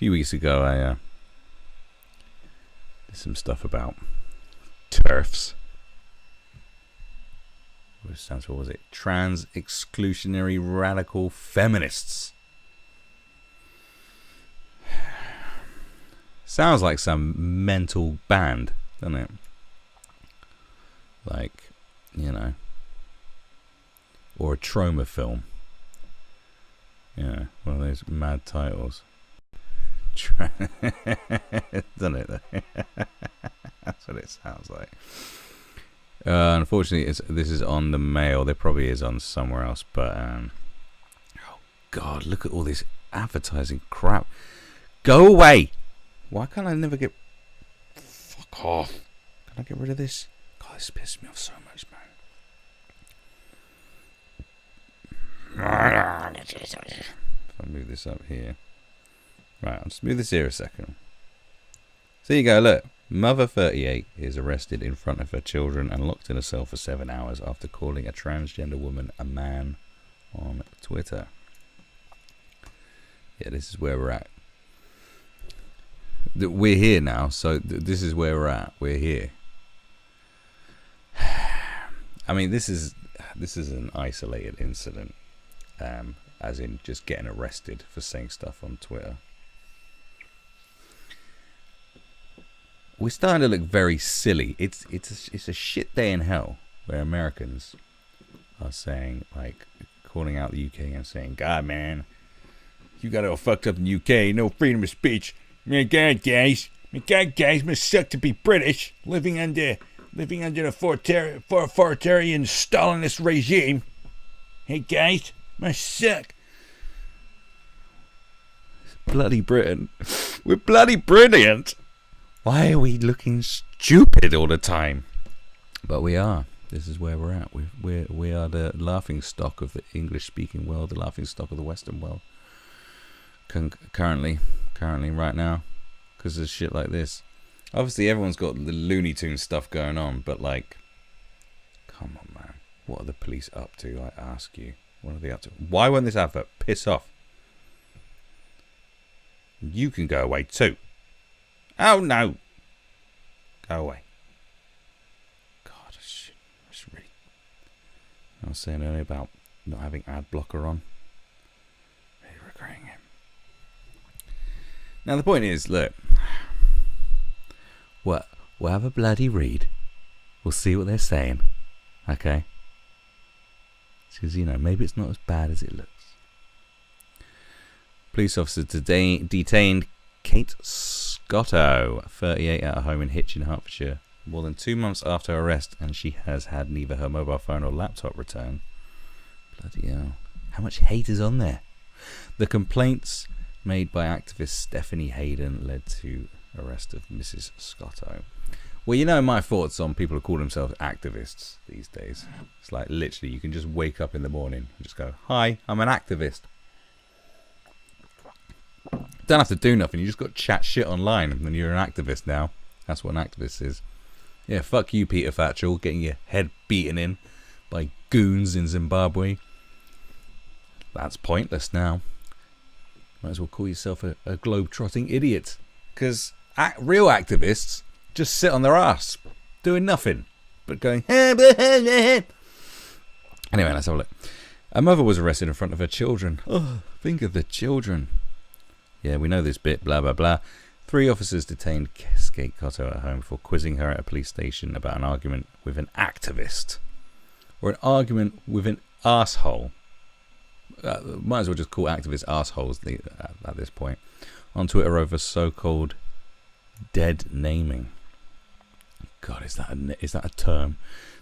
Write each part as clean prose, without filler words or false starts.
few weeks ago, I did some stuff about TERFs, which stands for, what was it? Trans Exclusionary Radical Feminists. Sounds like some mental band, doesn't it? Like, you know, or a trauma film. Yeah, one of those mad titles. Doesn't it? That's what it sounds like. Unfortunately, this is on the Mail. There probably is on somewhere else, but oh god, look at all this advertising crap. Go away! Why can't I never get... Fuck off. Can I get rid of this? God, this pisses me off so much, man. If I move this up here. Right, I'll just move this here a second. So you go, look. Mother 38 is arrested in front of her children and locked in a cell for 7 hours after calling a transgender woman a man on Twitter. Yeah, this is where we're at. We're here now, so this is where we're at. We're here. I mean, this is an isolated incident, as in just getting arrested for saying stuff on Twitter. We're starting to look very silly. It's a shit day in hell where Americans are saying, like, calling out the UK and saying, God, man, you got it all fucked up in the UK. No freedom of speech. My God, guys, must suck to be British, living under the authoritarian Stalinist regime. Hey, guys, must suck. Bloody Britain. We're bloody brilliant. Why are we looking stupid all the time? But we are. This is where we're at. We are the laughing stock of the English-speaking world, the laughing stock of the Western world. Currently, right now, because of shit like this. Obviously, everyone's got the Looney Tunes stuff going on, but like, come on, man. What are the police up to? I ask you. What are they up to? Why won't this advert piss off? You can go away too. Oh no! Go away. God, I should really... I was saying earlier about not having ad blocker on. Really regretting it. Now the point is, look, we'll have a bloody read. We'll see what they're saying, okay? Because, you know, maybe it's not as bad as it looks. Police officer today detained Kate Scotto, 38, at a home in Hitchin, Hertfordshire, more than 2 months after arrest, and she has had neither her mobile phone or laptop returned. Bloody hell. How much hate is on there? The complaints made by activist Stephanie Hayden led to arrest of Mrs. Scotto. Well, you know my thoughts on people who call themselves activists these days. It's like literally you can just wake up in the morning and just go, hi, I'm an activist. Don't have to do nothing. You just got to chat shit online and you're an activist now. That's what an activist is. Yeah, fuck you, Peter Thatcher, getting your head beaten in by goons in Zimbabwe. That's pointless now. Might as well call yourself a globe-trotting idiot. Because real activists just sit on their ass, doing nothing, but going... Anyway, let's have a look. A mother was arrested in front of her children. Oh, think of the children. Yeah, we know this bit, blah, blah, blah. 3 officers detained Kate Cotto at home for quizzing her at a police station about an argument with an activist. Or an argument with an arsehole. Might as well just call activists arseholes at this point. On Twitter over so-called dead naming. God, is that a term?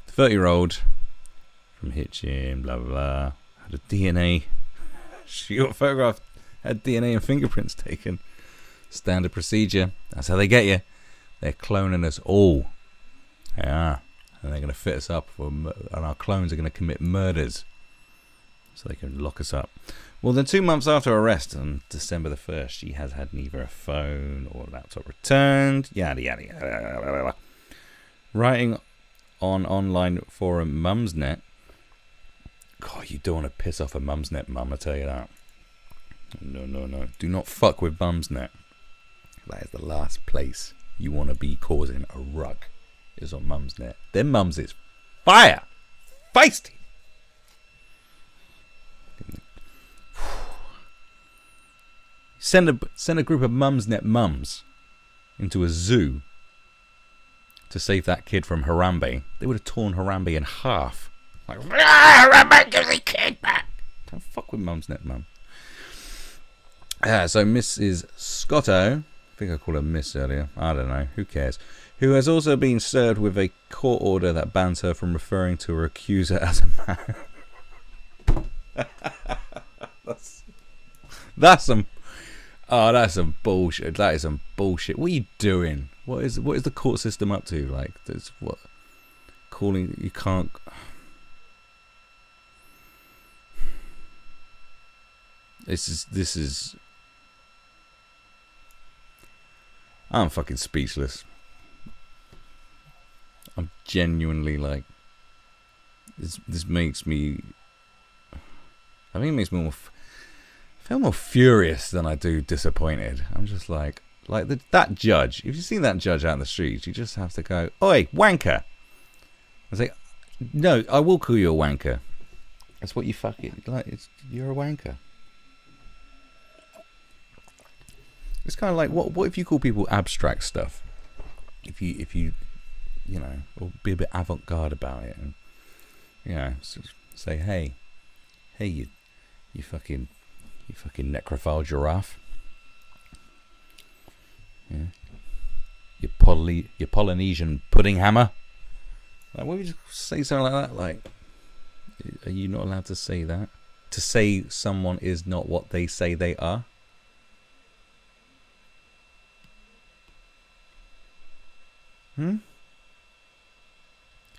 The 30-year-old from Hitchin, blah, blah, blah, had a DNA. She got photographed, had DNA and fingerprints taken. Standard procedure. That's how they get you. They're cloning us all. They are. And they're going to fit us up, and our clones are going to commit murders so they can lock us up. Well, then 2 months after arrest, on December the 1st, she has had neither a phone or laptop returned. Yada, yada, yada. Writing on online forum Mumsnet. God, you don't want to piss off a Mumsnet mum, I tell you that. No. Do not fuck with Mumsnet. That is the last place you want to be causing a ruck, is on Mumsnet. Them mums is fire, feisty. Send a group of Mumsnet mums into a zoo to save that kid from Harambe. They would have torn Harambe in half. Like, Harambe, give the kid back. Don't fuck with Mumsnet mum. So Mrs. Scotto, I think I called her Miss earlier, I don't know, who cares, who has also been served with a court order that bans her from referring to her accuser as a man. That's some bullshit. That is some bullshit. What are you doing? What is the court system up to? Like, there's what calling you can't. This is. I'm fucking speechless. I'm genuinely like. This makes me. I think it makes me more. I feel more furious than I do disappointed. I'm just like that judge. If you see that judge out in the streets, you just have to go, "Oi, wanker!" I say, "No, I will call you a wanker. That's what you fucking like. You're a wanker." It's kind of like what if you call people abstract stuff? If you or be a bit avant-garde about it, and say, hey, you fucking necrophile giraffe. Yeah. You Polynesian pudding hammer. Like, what if you just say something like that? Like, are you not allowed to say that? To say someone is not what they say they are?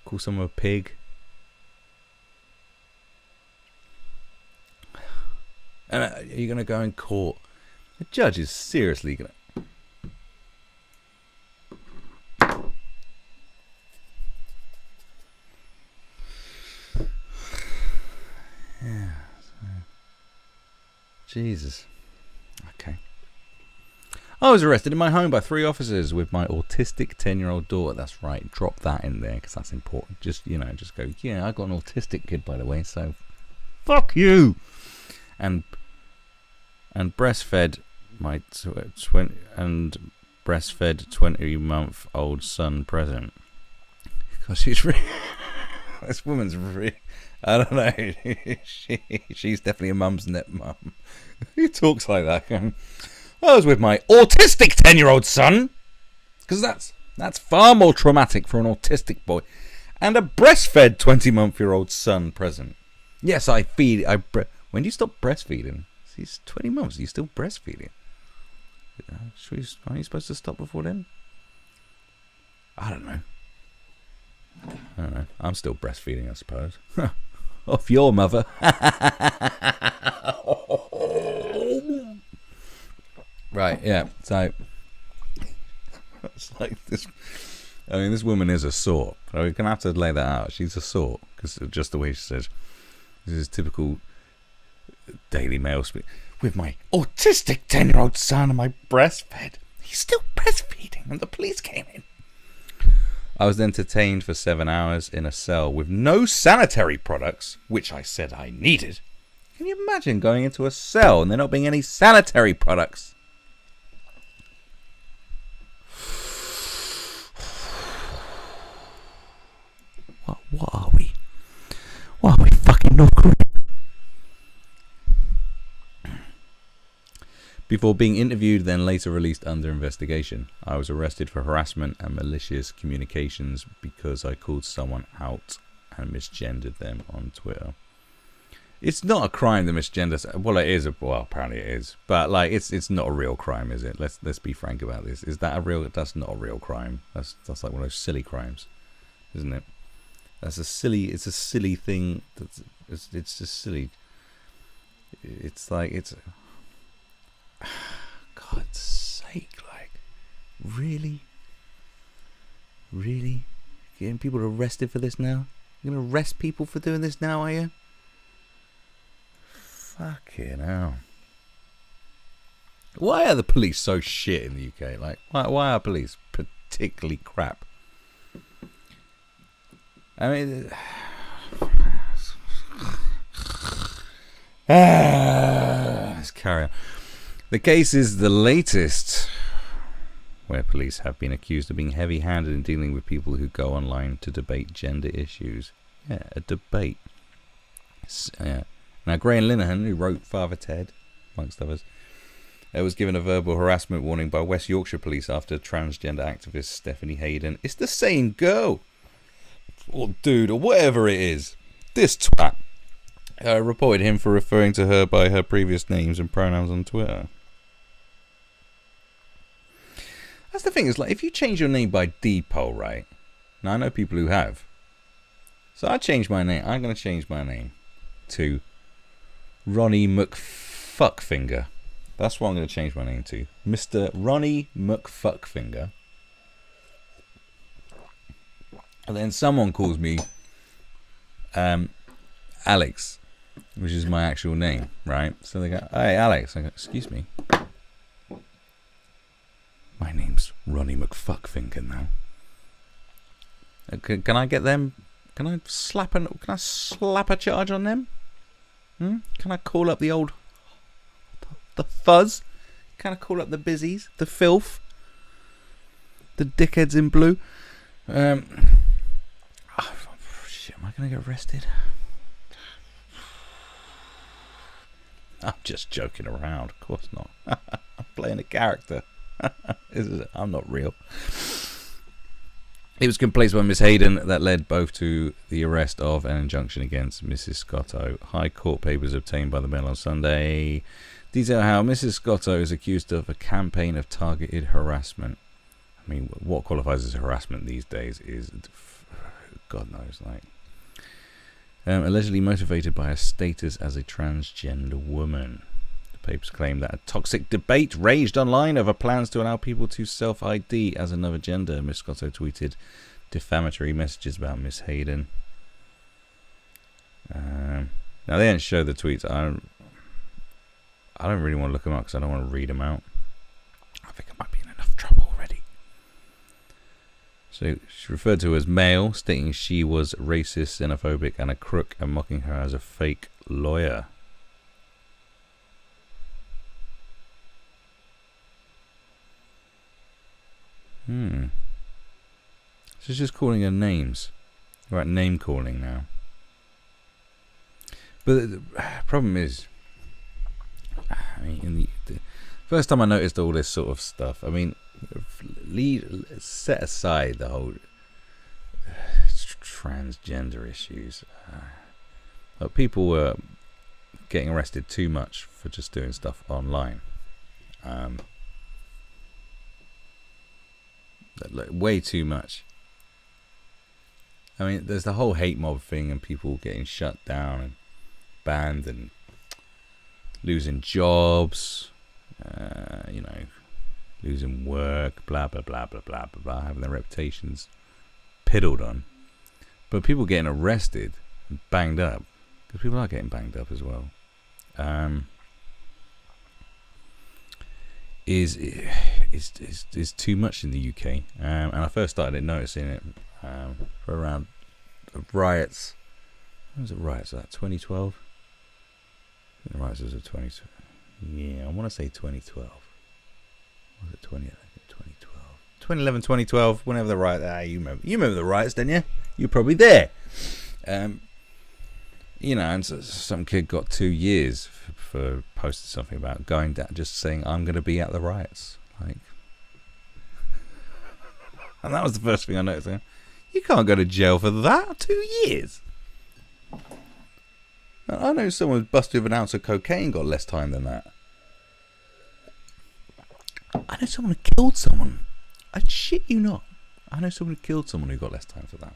Call someone a pig? And are you going to go in court? The judge is seriously going to... Yeah. Jesus. Okay. I was arrested in my home by 3 officers with my autistic 10-year-old daughter. That's right. Drop that in there because that's important. Just go, yeah, I got an autistic kid, by the way, so fuck you. And breastfed my 20-month-old son present. Because she's really... This woman's really... I don't know. She's definitely a Mumsnet mum. Who talks like that? I was with my autistic 10-year-old son. Because that's far more traumatic for an autistic boy. And a breastfed 20-month-old son present. Yes, I feed... When do you stop breastfeeding? He's 20 months. Are you still breastfeeding? Aren't you supposed to stop before then? I don't know. I'm still breastfeeding, I suppose. Off your mother. Right, yeah. So it's like this. I mean, this woman is a sort. So we're gonna have to lay that out. She's a sort because just the way she says. This is typical Daily Mail speak. With my autistic 10-year-old son and my breastfed. He's still breastfeeding and the police came in. I was then detained for 7 hours in a cell with no sanitary products, which I said I needed. Can you imagine going into a cell and there not being any sanitary products? What are we? What are we, fucking North Korea? Before being interviewed, then later released under investigation. I was arrested for harassment and malicious communications because I called someone out and misgendered them on Twitter. It's not a crime to misgender. Well, it is. Well, apparently it is. But like, it's not a real crime, is it? Let's be frank about this. Is that a real? That's not a real crime. That's like one of those silly crimes, isn't it? That's a silly. It's a silly thing. It's just silly. It's like it's. God's sake, like, really? Getting people arrested for this now? You're gonna arrest people for doing this now, are you? Fucking hell. Why are the police so shit in the UK? Like, why are police particularly crap? I mean, let's carry on. The case is the latest where police have been accused of being heavy-handed in dealing with people who go online to debate gender issues. Yeah, a debate. Now, Graham Linehan, who wrote Father Ted, amongst others, was given a verbal harassment warning by West Yorkshire Police after transgender activist Stephanie Hayden. It's the same girl, or dude, or whatever it is. This twat reported him for referring to her by her previous names and pronouns on Twitter. That's the thing, is like, if you change your name by default, right? Now, I know people who have. So I changed my name. I'm going to change my name to Ronnie McFuckfinger. That's what I'm going to change my name to. Mr. Ronnie McFuckfinger. And then someone calls me Alex, which is my actual name, right? So they go, "Hey, Alex." I go, "Excuse me. My name's Ronnie McFuckfinger now. Can I get them? Can I slap a charge on them? Can I call up the fuzz? Can I call up the busies, the filth, the dickheads in blue? Shit, am I gonna get arrested? I'm just joking around. Of course not. I'm playing a character. I'm not real. It was complaints by Miss Hayden that led both to the arrest of and injunction against Mrs. Scotto. High Court papers obtained by the Mail on Sunday detail how Mrs. Scotto is accused of a campaign of targeted harassment. I mean, what qualifies as harassment these days is, God knows, like, allegedly motivated by her status as a transgender woman. The papers claim that a toxic debate raged online over plans to allow people to self-ID as another gender. Miss Scotto tweeted defamatory messages about Miss Hayden. Now, they didn't show the tweets. I don't really want to look them up because I don't want to read them out. I think I might be in enough trouble already. So she referred to her as male, stating she was racist, xenophobic, and a crook, and mocking her as a fake lawyer. She's just calling her names. Right, name calling now. But the problem is, I mean, the first time I noticed all this sort of stuff, I mean, set aside the whole transgender issues. But people were getting arrested too much for just doing stuff online. Way too much. I mean, there's the whole hate mob thing and people getting shut down and banned and losing jobs, losing work, blah blah blah blah blah blah blah, having their reputations piddled on. But people getting arrested and banged up, because people are getting banged up as well, is too much in the UK. And I first started noticing it for around riots. When was it riots? Was that 2012? The riots was 2012. Yeah, I want to say 2012. Was it 2011? 2011, 2012. Whenever the riot, you remember the riots, didn't you? You're probably there. And so some kid got 2 years for posting something about going down, just saying I'm going to be at the riots, like. And that was the first thing I noticed. You can't go to jail for that. 2 years. I know someone was busted with an ounce of cocaine, got less time than that. I know someone who killed someone. I shit you not. I know someone who killed someone who got less time for that.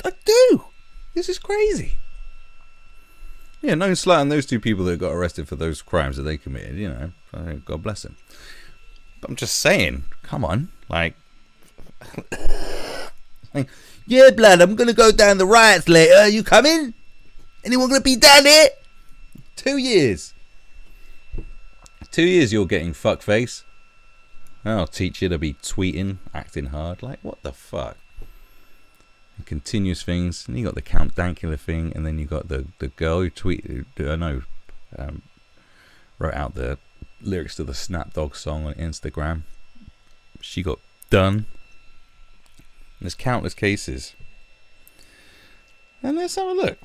I do. This is crazy. Yeah, no slight on those two people that got arrested for those crimes that they committed. I think God bless them. But I'm just saying, come on, like, yeah, blood, I'm gonna go down the riots later. You coming? Anyone gonna beat down here? 2 years. 2 years you're getting fuckface. I'll teach you to be tweeting, acting hard. Like, what the fuck? And continuous things. And you got the Count Dankula thing, and then you got the girl who tweeted, wrote out the lyrics to the Snapdog song on Instagram. She got done. There's countless cases. And let's have a look.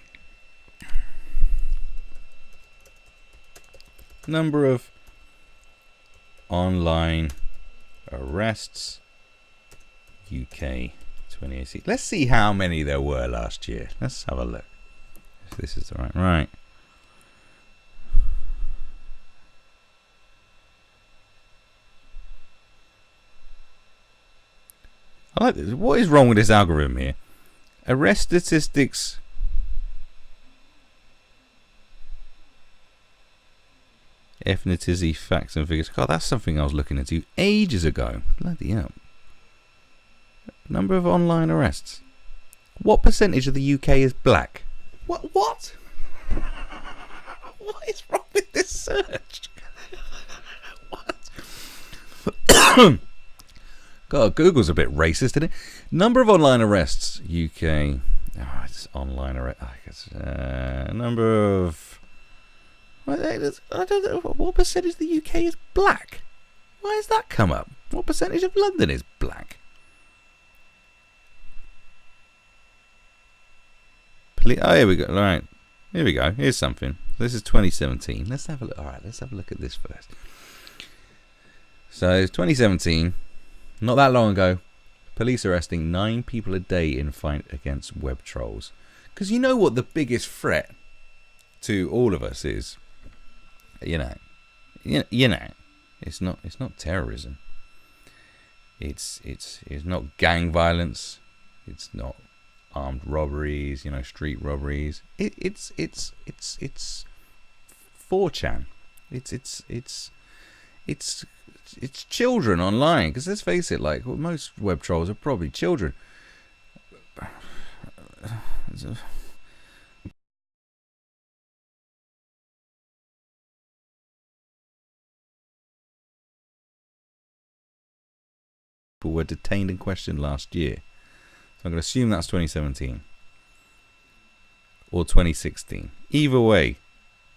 Number of online arrests, UK 2018. Let's see how many there were last year. Let's have a look. If this is the right. I like this. What is wrong with this algorithm here? Arrest statistics. Ethnicity, facts and figures. God, that's something I was looking into ages ago. Bloody hell. Number of online arrests. What percentage of the UK is black? What? What is wrong with this search? What? God, Google's a bit racist, isn't it? Number of online arrests. UK. Oh, it's online arrest. I guess. Number of. I don't know. What percentage of the UK is black? Why has that come up? What percentage of London is black? Oh, here we go. All right. Here we go. Here's something. This is 2017. Let's have a look. All right. Let's have a look at this first. So, 2017. Not that long ago. Police arresting 9 people a day in fight against web trolls. Because you know what the biggest threat to all of us is? You know, it's not terrorism. It's not gang violence. It's not armed robberies. Street robberies. It's 4chan. It's children online. Because let's face it, like most web trolls are probably children. Were detained and questioned last year. So I'm going to assume that's 2017 or 2016. Either way,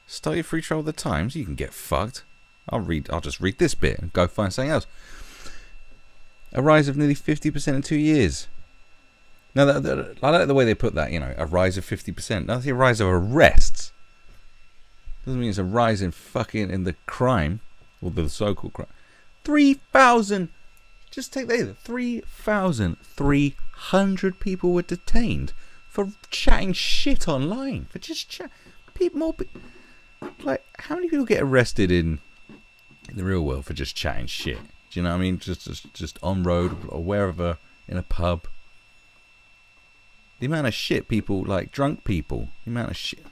start your free trial of the Times. You can get fucked. I'll just read this bit and go find something else. A rise of nearly 50% in 2 years. Now, I like the way they put that. A rise of 50%. That's a rise of arrests. Doesn't mean it's a rise in the crime or the so-called crime. 3,000. Just take that. 3,300 people were detained for chatting shit online. For just chat. Like, how many people get arrested in the real world for just chatting shit? Do you know what I mean? Just on road or wherever, in a pub. The amount of shit people, like drunk people. The amount of shit.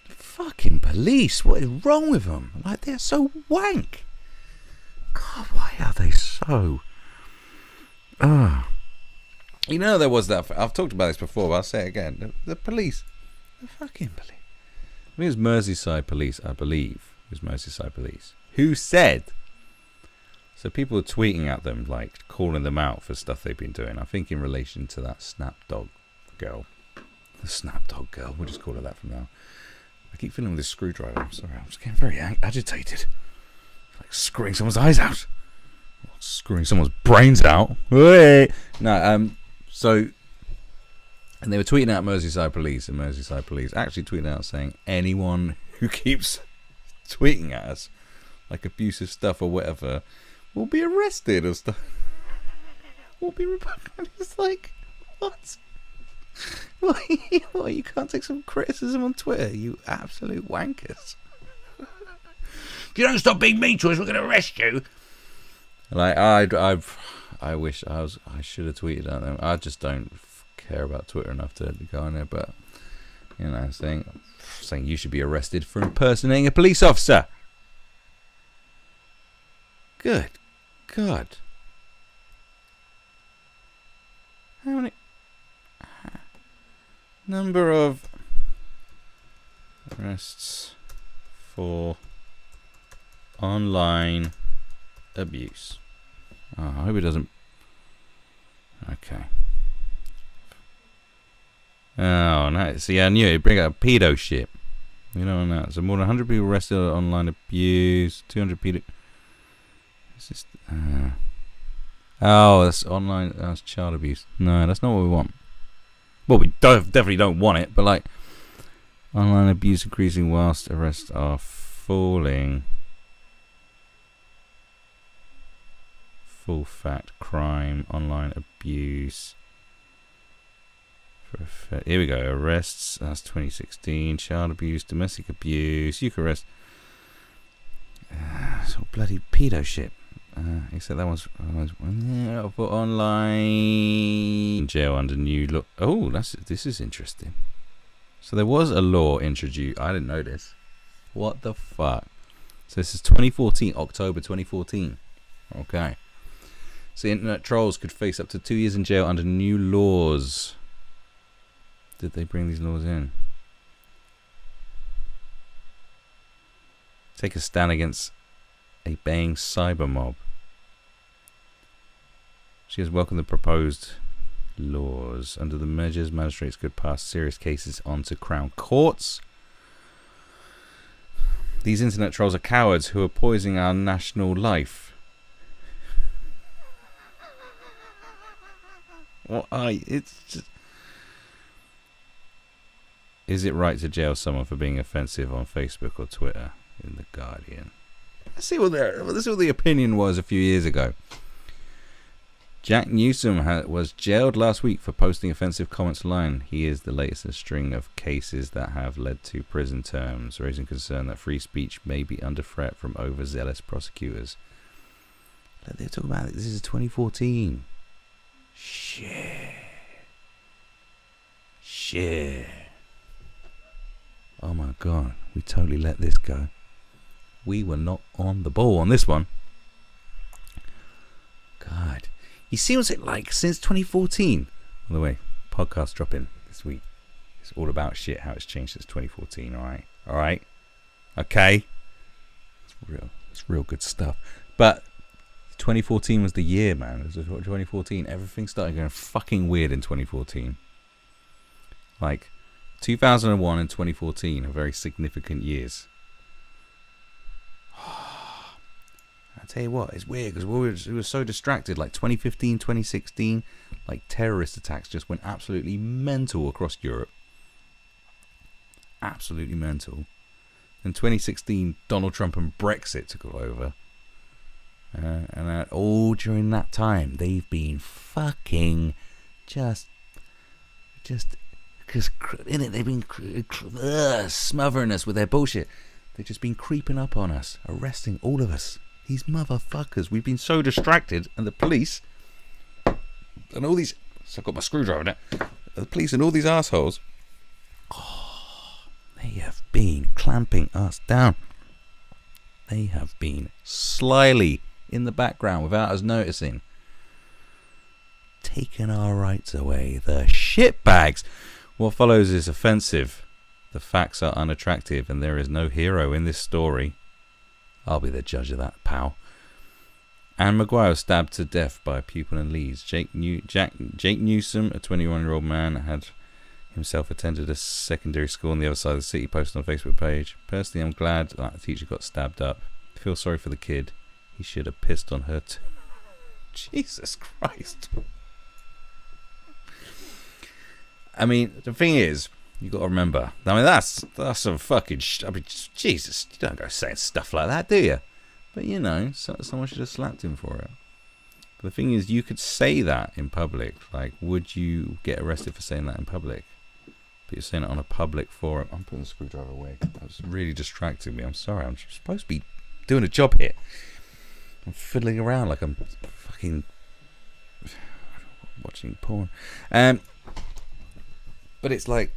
Fucking police. What is wrong with them? Like, they're so wank. God, why are they so... there was that... I've talked about this before, but I'll say it again. The police. The fucking police. I think it was Merseyside police, I believe. It was Merseyside police. Who said... So people are tweeting at them, like, calling them out for stuff they've been doing. I think in relation to that Snapdog girl. The Snapdog girl. We'll just call her that from now. I keep feeling with this screwdriver. I'm sorry. I'm just getting very agitated. Like screwing someone's eyes out. Or screwing someone's brains out. No, so... And they were tweeting out Merseyside police. And Merseyside police actually tweeted out saying, anyone who keeps tweeting at us, like abusive stuff or whatever, will be arrested or stuff. Will be reported. It's like, what? What, you can't take some criticism on Twitter, you absolute wankers. If you don't stop being mean to us, we're going to arrest you. Like, I wish I should have tweeted at them. I just don't care about Twitter enough to go on there, but saying you should be arrested for impersonating a police officer. Good God. How many? Number of arrests for online abuse. Oh, I hope it doesn't. Okay. Oh, no. See, I knew it. Bring up pedo shit. We don't know. So more than 100 people arrested on online abuse. 200 pedo. It's just. Oh, that's online. That's child abuse. No, that's not what we want. Well, we definitely don't want it, but like online abuse increasing whilst arrests are falling. Full fact crime, online abuse. Here we go. Arrests. That's 2016. Child abuse, domestic abuse. You can arrest. It's all bloody pedo shit. Except that one's for online jail under new law. Oh, this is interesting. So there was a law introduced. I didn't know this. What the fuck? So this is 2014, October 2014. Okay. So internet trolls could face up to 2 years in jail under new laws. Did they bring these laws in? Take a stand against a baying cyber mob. She has welcomed the proposed laws. Under the measures, magistrates could pass serious cases onto Crown courts. These internet trolls are cowards who are poisoning our national life. It's just. Is it right to jail someone for being offensive on Facebook or Twitter? In The Guardian. Let's see what the opinion was a few years ago. Jack Newsom was jailed last week for posting offensive comments online. He is the latest in a string of cases that have led to prison terms, raising concern that free speech may be under threat from overzealous prosecutors. They're talking about this is 2014. Shit. Oh my god, we totally let this go. We were not on the ball on this one. God. You see what's it like since 2014? By the way, podcast dropping this week. It's all about shit, how it's changed since 2014, alright? Okay? It's real good stuff. But 2014 was the year, man. It was 2014. Everything started going fucking weird in 2014. Like, 2001 and 2014 are very significant years. I tell you what, it's weird because we were so distracted. Like 2015, 2016, like terrorist attacks just went absolutely mental across Europe. Absolutely mental. In 2016, Donald Trump and Brexit took over. And all during that time, they've been fucking just in it. They've been smothering us with their bullshit. They've just been creeping up on us, arresting all of us. These motherfuckers. We've been so distracted, and the police and all these. So I've got my screwdriver now. The police and all these assholes. They have been clamping us down. They have been slyly in the background without us noticing, taking our rights away. The shitbags. What follows is offensive. The facts are unattractive, and there is no hero in this story. I'll be the judge of that, pal. Anne Maguire was stabbed to death by a pupil in Leeds. Jake Newsom, a 21-year-old man, had himself attended a secondary school on the other side of the city, posted on a Facebook page. Personally, I'm glad that the teacher got stabbed up. I feel sorry for the kid. He should have pissed on her too. Jesus Christ. I mean, the thing is, you got to remember. I mean, that's some fucking. I mean, Jesus, you don't go saying stuff like that, do you? But you know, someone should have slapped him for it. But the thing is, you could say that in public. Like, would you get arrested for saying that in public? But you're saying it on a public forum. I'm putting the screwdriver away. That was really distracting me. I'm sorry. I'm supposed to be doing a job here. I'm fiddling around like I'm fucking watching porn. But it's like,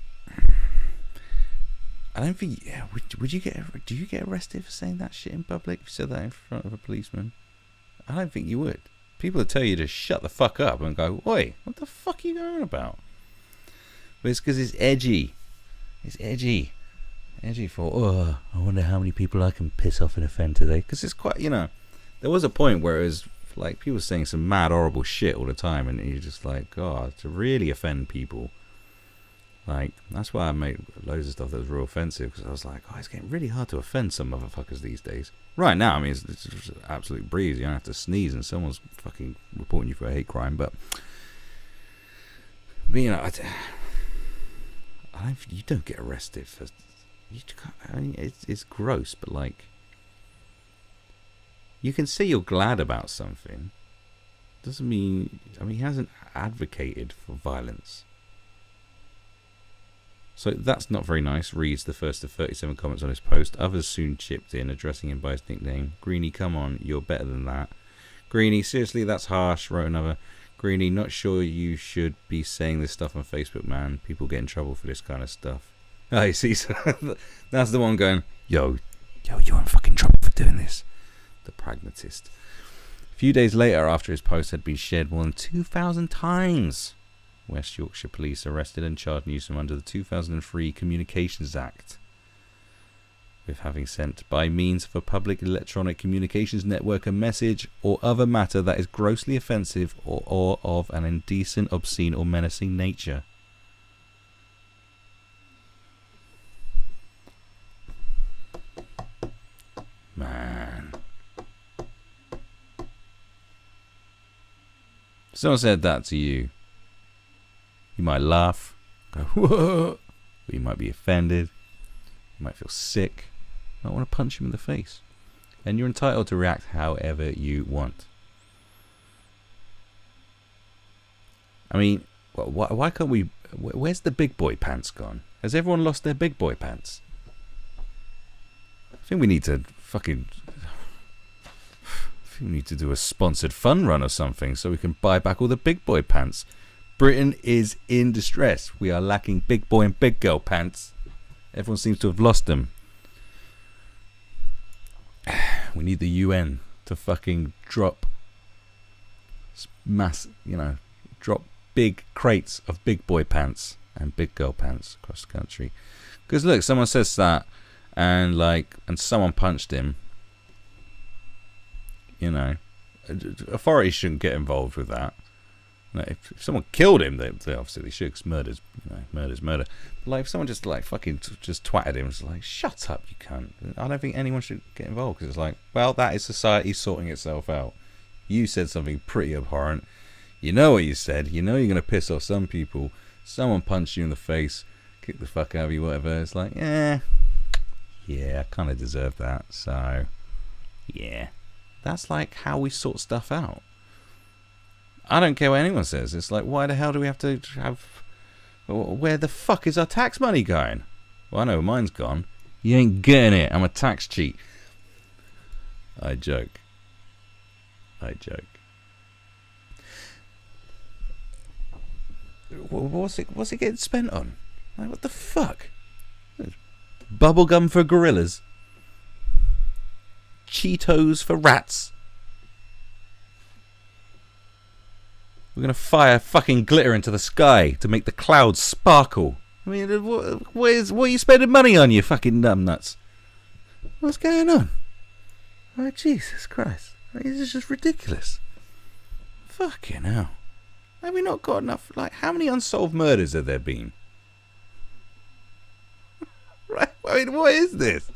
I don't think. Yeah, would you get? Do you get arrested for saying that shit in public? If you said that in front of a policeman, I don't think you would. People would tell you to shut the fuck up and go, "Oi, what the fuck are you going about?" But it's because it's edgy. It's edgy. Edgy for, oh, I wonder how many people I can piss off and offend today. Because it's quite, you know, there was a point where it was like people saying some mad, horrible shit all the time. And you're just like, God, to really offend people. Like, that's why I made loads of stuff that was real offensive. Because I was like, oh, it's getting really hard to offend some motherfuckers these days. Right now, I mean, it's just an absolute breeze. You don't have to sneeze and someone's fucking reporting you for a hate crime. But you know, you don't get arrested for. You can't, I mean, it's gross, but like, you can say you're glad about something. Doesn't mean. I mean, he hasn't advocated for violence. So that's not very nice. Reads the first of 37 comments on his post. Others soon chipped in, addressing him by his nickname. Greenie, come on, you're better than that. Greenie, seriously, that's harsh. Wrote another. Greenie, not sure you should be saying this stuff on Facebook, man. People get in trouble for this kind of stuff. Oh, you see, so that's the one going, yo, you're in fucking trouble for doing this. The pragmatist. A few days later, after his post had been shared more than 2,000 times, West Yorkshire Police arrested and charged Newsom under the 2003 Communications Act with having sent by means of a public electronic communications network a message or other matter that is grossly offensive or of an indecent, obscene or menacing nature. Man. If someone said that to you, you might laugh, go, whoa, or you might be offended, you might feel sick, you might want to punch him in the face. And you're entitled to react however you want. I mean, why can't we... Where's the big boy pants gone? Has everyone lost their big boy pants? I think we need to do a sponsored fun run or something so we can buy back all the big boy pants. Britain is in distress. We are lacking big boy and big girl pants. Everyone seems to have lost them. We need the UN to fucking drop drop big crates of big boy pants and big girl pants across the country. Because look, someone says that and someone punched him. You know, authorities shouldn't get involved with that. If someone killed him, they obviously should, because murder's murder. But like, if someone just fucking just twatted him, it's like, shut up, you cunt. I don't think anyone should get involved, because it's like, well, that is society sorting itself out. You said something pretty abhorrent. You know what you said. You know you're going to piss off some people. Someone punched you in the face, kicked the fuck out of you, whatever. It's like, yeah, I kind of deserve that. So, yeah. That's like how we sort stuff out. I don't care what anyone says. It's like, why the hell do we have to have... Where the fuck is our tax money going? Well, I know mine's gone. You ain't getting it. I'm a tax cheat. I joke. What's it getting spent on? Like, what the fuck? Bubblegum for gorillas. Cheetos for rats. We're going to fire fucking glitter into the sky to make the clouds sparkle. I mean, what are you spending money on, you fucking numbnuts? What's going on? Oh, Jesus Christ. I mean, this is just ridiculous. Fucking hell. Have we not got enough? Like, how many unsolved murders have there been? Right? I mean, what is this?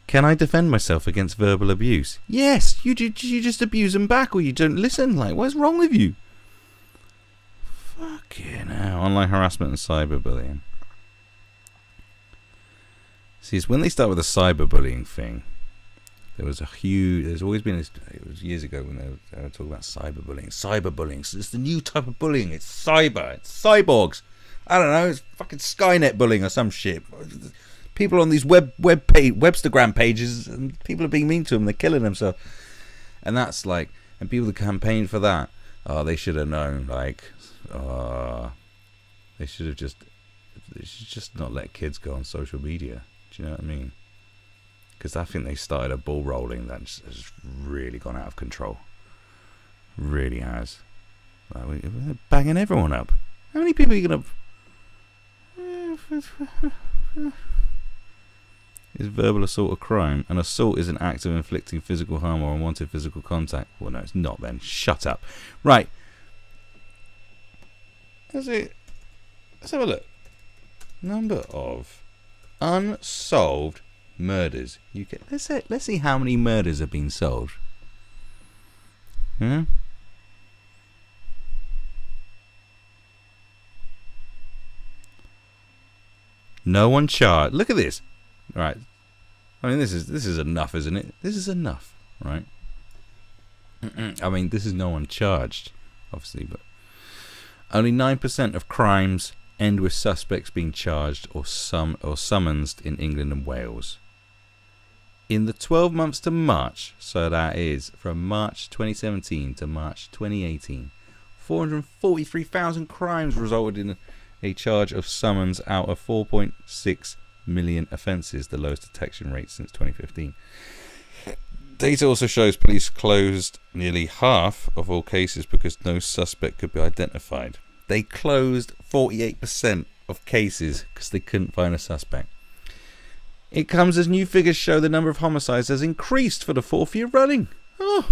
Can I defend myself against verbal abuse? Yes, you just abuse them back, or you don't listen. Like, what's wrong with you? Fucking hell. Online harassment and cyberbullying. See, it's when they start with the cyberbullying thing. There's always been this, it was years ago when they were talking about cyberbullying. Cyberbullying, so it's the new type of bullying. It's cyber, it's cyborgs. I don't know, it's fucking Skynet bullying or some shit. People on these Webstagram pages, and people are being mean to them. They're killing themselves, and that's like, and people that campaign for that, they should have known. Like, they should just not let kids go on social media. Do you know what I mean? Because I think they started a ball rolling that has really gone out of control. Really has. Like, we're banging everyone up. How many people are you going to... Is verbal assault a crime? An assault is an act of inflicting physical harm or unwanted physical contact. Well, no, it's not then. Shut up. Right. Let's have a look. Number of unsolved murders. Let's see how many murders have been solved. Yeah? No one charged. Look at this. Right. I mean, this is enough, isn't it? This is enough, right? I mean, this is no one charged, obviously, but only 9% of crimes end with suspects being charged or summoned in England and Wales. In the 12 months to March, so that is from March 2017 to March 2018, 443,000 crimes resulted in a charge of summons out of 4.6 million offences, the lowest detection rate since 2015. Data also shows police closed nearly half of all cases because no suspect could be identified. They closed 48% of cases because they couldn't find a suspect. It comes as new figures show the number of homicides has increased for the 4th year running. Oh,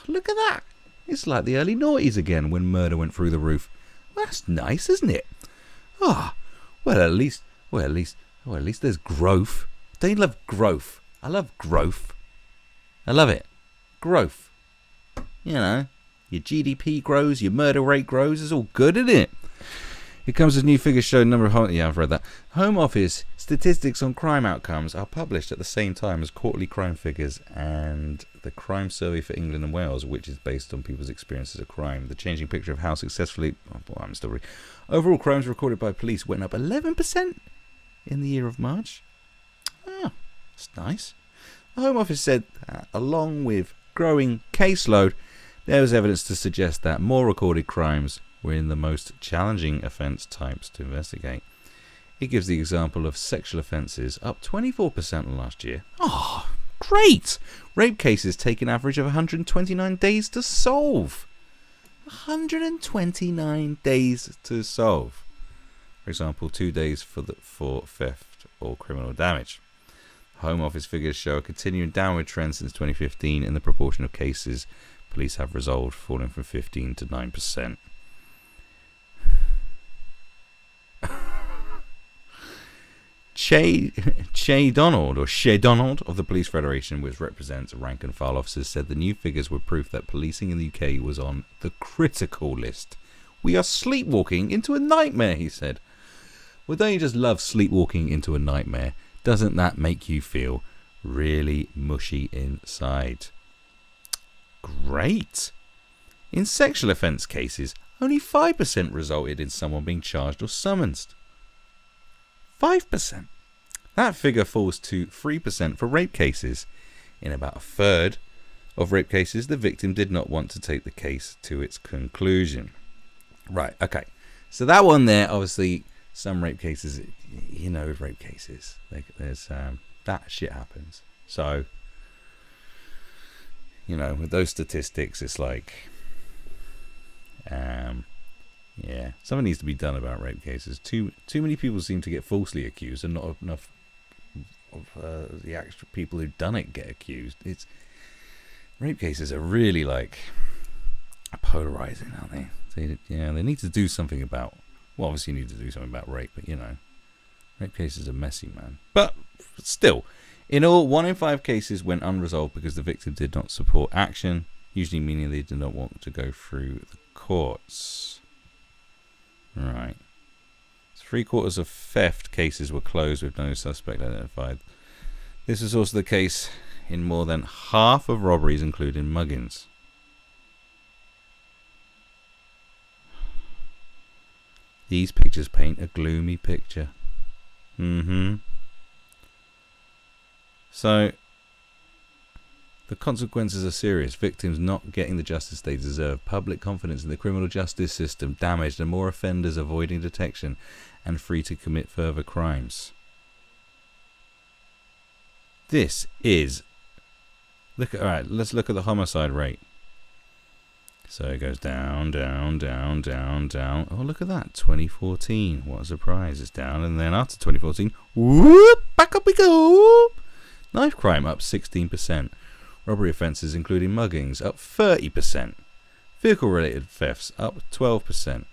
look at that. It's like the early noughties again when murder went through the roof. Well, that's nice, isn't it? Well, at least there's growth. Don't you love growth? I love growth. I love it. Growth. You know, your GDP grows, your murder rate grows. It's all good, isn't it? It comes as new figures show number of... Yeah, I've read that. Home Office statistics on crime outcomes are published at the same time as quarterly crime figures and the Crime Survey for England and Wales, which is based on people's experiences of crime. The changing picture of how successfully... I'm still reading. Overall crimes recorded by police went up 11% in the year of March. That's nice. The Home Office said that along with growing caseload, there was evidence to suggest that more recorded crimes were in the most challenging offence types to investigate. It gives the example of sexual offences up 24% last year. Oh, great! Rape cases take an average of 129 days to solve. 129 days to solve. For example, 2 days for theft or criminal damage. Home Office figures show a continuing downward trend since 2015 in the proportion of cases police have resolved, falling from 15 to 9%. Shay Donald of the Police Federation, which represents rank and file officers, said the new figures were proof that policing in the UK was on the critical list. We are sleepwalking into a nightmare, he said. Well, don't you just love sleepwalking into a nightmare? Doesn't that make you feel really mushy inside? Great. In sexual offence cases, only 5% resulted in someone being charged or summoned. 5%. That figure falls to 3% for rape cases. In about a third of rape cases, the victim did not want to take the case to its conclusion. Right, okay. So that one there, obviously, some rape cases, you know, with rape cases, there's that shit happens. So, you know, with those statistics, it's like, yeah, something needs to be done about rape cases. Too many people seem to get falsely accused, and not enough of the actual people who've done it get accused. Rape cases are really like polarizing, aren't they? They need to do something about. Well, obviously, you need to do something about rape, but you know, rape cases are messy, man. But still, in all, 1 in 5 cases went unresolved because the victim did not support action, usually meaning they did not want to go through the courts. Right. 3/4 of theft cases were closed with no suspect identified. This was also the case in more than half of robberies, including muggings. These pictures paint a gloomy picture. So, the consequences are serious. Victims not getting the justice they deserve, public confidence in the criminal justice system damaged, and more offenders avoiding detection and free to commit further crimes. This is... Alright, let's look at the homicide rate. So it goes down, down, down, down, down. Oh, look at that. 2014. What a surprise. It's down. And then after 2014, whoop, back up we go. Knife crime up 16%. Robbery offences, including muggings, up 30%. Vehicle-related thefts up 12%.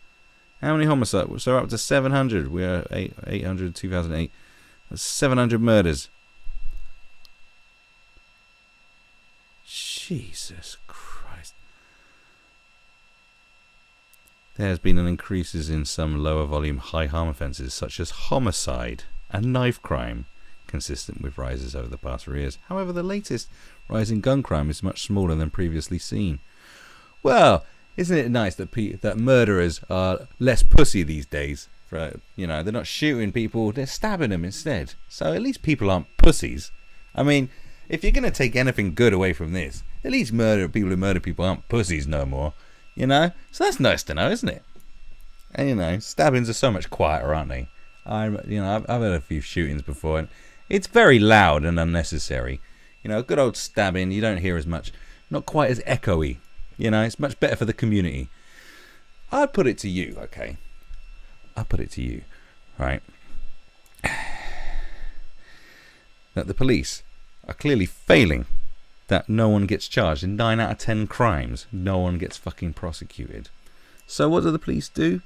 How many homicides? So we're up to 700. We are 800 2008. That's 700 murders. Jesus Christ. There has been an increases in some lower volume high harm offences such as homicide and knife crime, consistent with rises over the past 4 years. However, the latest rise in gun crime is much smaller than previously seen. Well, isn't it nice that that murderers are less pussy these days? They're not shooting people, they're stabbing them instead. So at least people aren't pussies. I mean, if you're going to take anything good away from this, at least people who murder people aren't pussies no more. So that's nice to know, isn't it? And stabbings are so much quieter, aren't they? I've had a few shootings before, and it's very loud and unnecessary. A good old stabbing, you don't hear as much, not quite as echoey. It's much better for the community. I'd put it to you, okay? I'll put it to you, right? That the police are clearly failing. That no one gets charged. In 9 out of 10 crimes, no one gets fucking prosecuted. So what do the police do?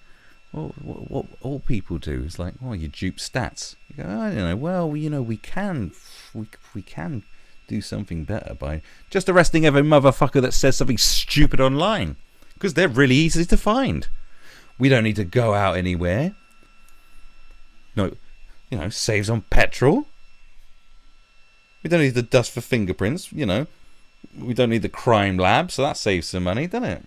Well, what all people do is like, you dupe stats. You go, I don't know. Well, we can do something better by just arresting every motherfucker that says something stupid online, because they're really easy to find. We don't need to go out anywhere. No, saves on petrol. We don't need the dust for fingerprints, We don't need the crime lab, so that saves some money, doesn't it?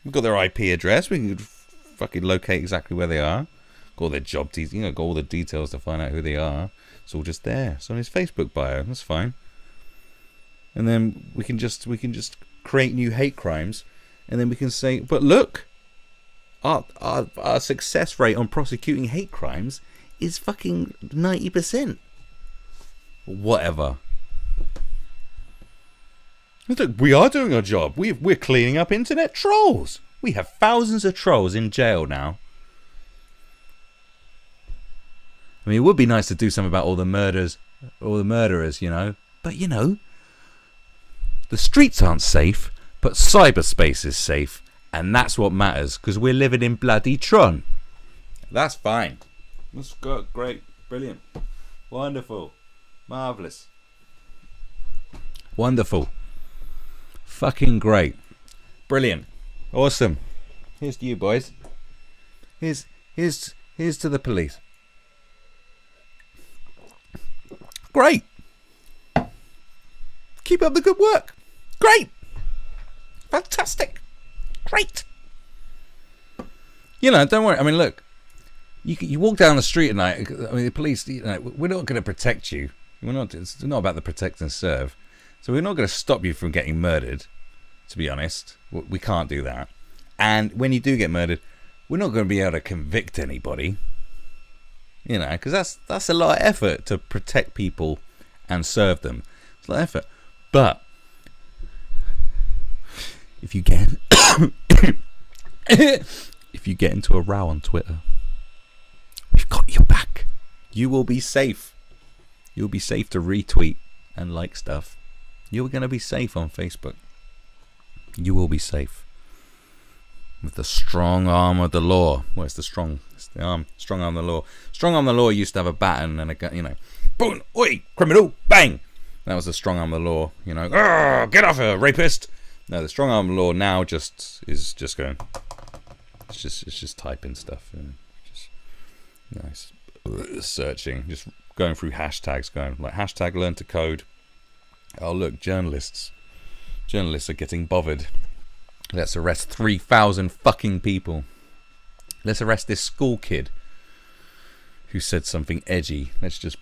We've got their IP address. We can fucking locate exactly where they are. Got all their job details, got all the details to find out who they are. It's all just there. It's on his Facebook bio. That's fine. And then we can just create new hate crimes, and then we can say, but look, our success rate on prosecuting hate crimes is fucking 90%. Whatever. Look, we are doing our job. We're cleaning up internet trolls. We have thousands of trolls in jail now. I mean, it would be nice to do something about all the murderers, But the streets aren't safe, but cyberspace is safe, and that's what matters, because we're living in bloody Tron. That's fine. That's good, great, brilliant, wonderful, marvellous, wonderful, fucking great, brilliant, awesome. Here's to you, boys. Here's to the police. Great. Keep up the good work. Great. Fantastic. Great. Don't worry. I mean, look. You walk down the street at night. I mean, the police. We're not going to protect you. It's not about the protect and serve. So we're not going to stop you from getting murdered. To be honest, we can't do that. And when you do get murdered, we're not going to be able to convict anybody. Because that's a lot of effort to protect people and serve them. It's a lot of effort. But if you get into a row on Twitter, we've got your back. You will be safe. You'll be safe to retweet and like stuff. You're going to be safe on Facebook. You will be safe. With the strong arm of the law. Well, it's the arm. Strong arm of the law. Strong arm of the law used to have a baton and a gun, boom, oi, criminal, bang. That was the strong arm of the law, get off her, rapist. No, the strong arm of the law now is just going. It's just typing stuff and just nice searching, just going through hashtags, going like hashtag learn to code. Oh look, journalists are getting bothered. Let's arrest 3,000 fucking people. Let's arrest this school kid who said something edgy. Let's just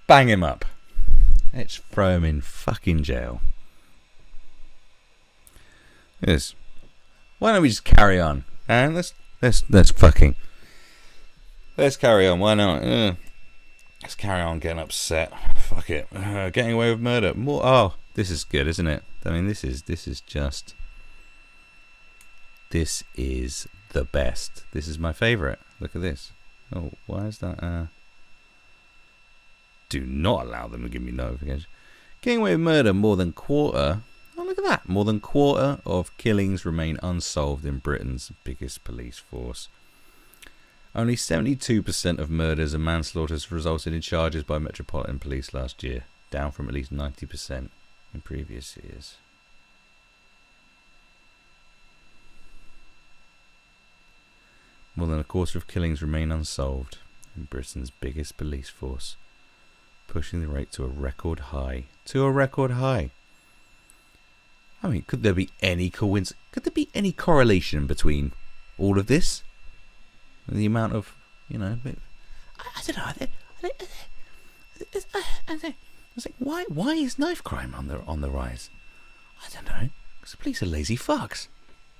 bang him up. Let's throw him in fucking jail. Yes. Why don't we just carry on? And let's carry on. Why not? Let's carry on getting upset. Fuck it. Getting away with murder. More. Oh, this is good, isn't it? I mean, this is just. This is the best. This is my favourite. Look at this. Oh, why is that? Do not allow them to give me notification. Getting away with murder, more than quarter. Oh, look at that. More than quarter of killings remain unsolved in Britain's biggest police force. Only 72% of murders and manslaughters resulted in charges by Metropolitan Police last year, down from at least 90% in previous years. More than a quarter of killings remain unsolved in Britain's biggest police force, pushing the rate to a record high. I mean, could there be any coincidence? Could there be any correlation between all of this and the amount of, I don't know. I was like, why is knife crime on the rise? I don't know. Because the police are lazy fucks.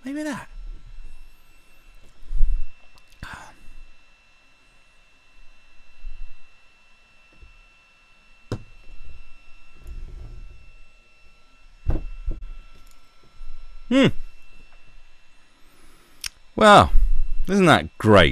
Maybe that. Well, isn't that great?